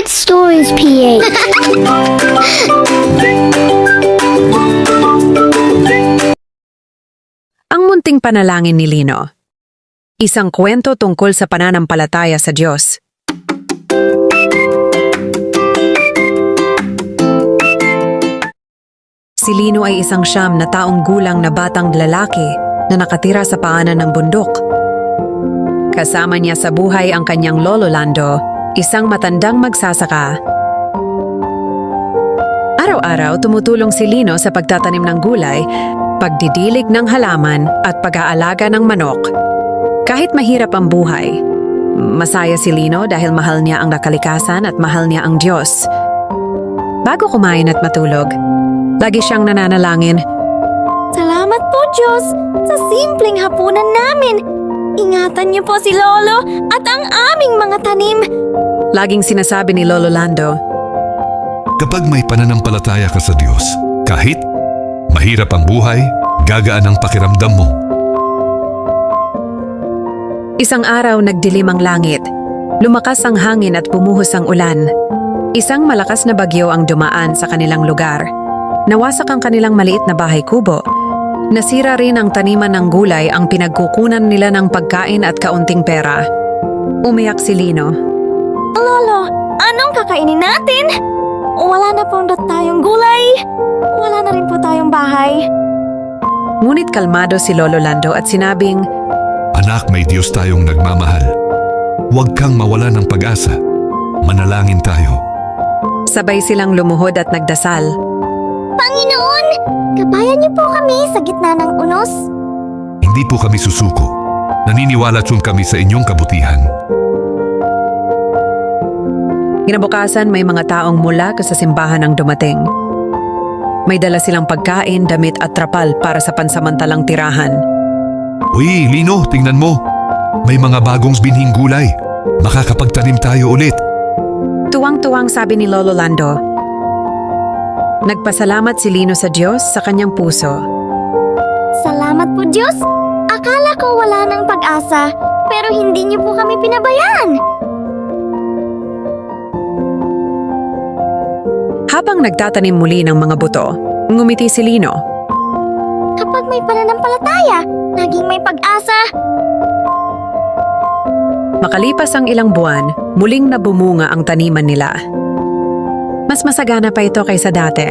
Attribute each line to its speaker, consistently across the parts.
Speaker 1: Quiet Stories PH.
Speaker 2: Ang munting panalangin ni Lino. Isang kwento tungkol sa pananampalataya sa Diyos. Si Lino ay isang siyam na taong gulang na batang lalaki na nakatira sa paanan ng bundok. Kasama niya sa buhay ang kanyang lolo Lando, isang matandang magsasaka. Araw-araw tumutulong si Lino sa pagtatanim ng gulay, pagdidilig ng halaman at pag-aalaga ng manok. Kahit mahirap ang buhay, masaya si Lino dahil mahal niya ang kalikasan at mahal niya ang Diyos. Bago kumain at matulog, lagi siyang nananalangin.
Speaker 3: Salamat po, Diyos, sa simpleng hapunan namin. Ingatan niyo po si Lolo at ang aming mga tanim.
Speaker 2: Laging sinasabi ni Lolo Lando,
Speaker 4: Kapag may pananampalataya ka sa Diyos, kahit mahirap ang buhay, gagaan ang pakiramdam mo.
Speaker 2: Isang araw nagdilim ang langit. Lumakas ang hangin at bumuhos ang ulan. Isang malakas na bagyo ang dumaan sa kanilang lugar. Nawasak ang kanilang maliit na bahay kubo. Nasira rin ang taniman ng gulay ang pinagkukunan nila ng pagkain at kaunting pera. Umiyak si Lino.
Speaker 3: Lolo, anong kakainin natin? Wala na pong tayong gulay. Wala na rin po tayong bahay.
Speaker 2: Ngunit kalmado si Lolo Lando at sinabing,
Speaker 4: Anak, may Diyos tayong nagmamahal. Huwag kang mawala ng pag-asa. Manalangin tayo.
Speaker 2: sabay silang lumuhod at nagdasal.
Speaker 3: Panginoon, gabayan niyo po kami sa gitna ng unos.
Speaker 4: Hindi po kami susuko. Naniniwala kami sa inyong kabutihan.
Speaker 2: Kinabukasan may mga taong mula sa simbahan ang dumating. May dala silang pagkain, damit at trapal para sa pansamantalang tirahan.
Speaker 4: Uy, Lino, tingnan mo. May mga bagong binhing gulay. Makakapagtanim tayo ulit.
Speaker 2: Tuwang-tuwang sabi ni Lolo Lando. Nagpasalamat si Lino sa Diyos sa kanyang puso.
Speaker 3: Salamat po, Diyos. Akala ko wala ng pag-asa, pero hindi niyo po kami pinabayaan.
Speaker 2: Habang nagtatanim muli ng mga buto, ngumiti si Lino.
Speaker 3: Kapag may pananampalataya, naging may pag-asa.
Speaker 2: Makalipas ang ilang buwan, muling nabumunga ang taniman nila. Mas masagana pa ito kaysa dati.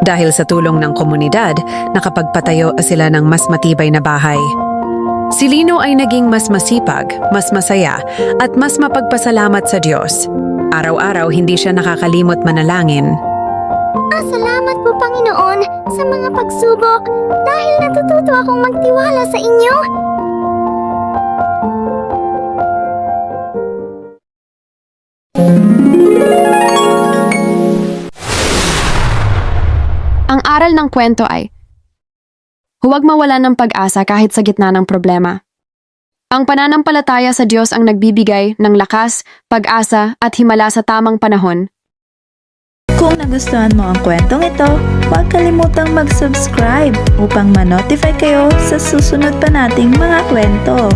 Speaker 2: Dahil sa tulong ng komunidad, nakapagpatayo sila ng mas matibay na bahay. Si Lino ay naging mas masipag, mas masaya, at mas mapagpasalamat sa Diyos. Araw-araw hindi siya nakakalimot manalangin.
Speaker 3: Salamat po, Panginoon, sa mga pagsubok dahil natututo akong magtiwala sa inyo.
Speaker 5: Ang aral ng kwento ay, huwag mawalan ng pag-asa kahit sa gitna ng problema. Ang pananampalataya sa Diyos ang nagbibigay ng lakas, pag-asa at himala sa tamang panahon.
Speaker 6: Kung nagustuhan mo ang kwentong ito, huwag kalimutang mag-subscribe upang ma-notify kayo sa susunod pa nating mga kwento.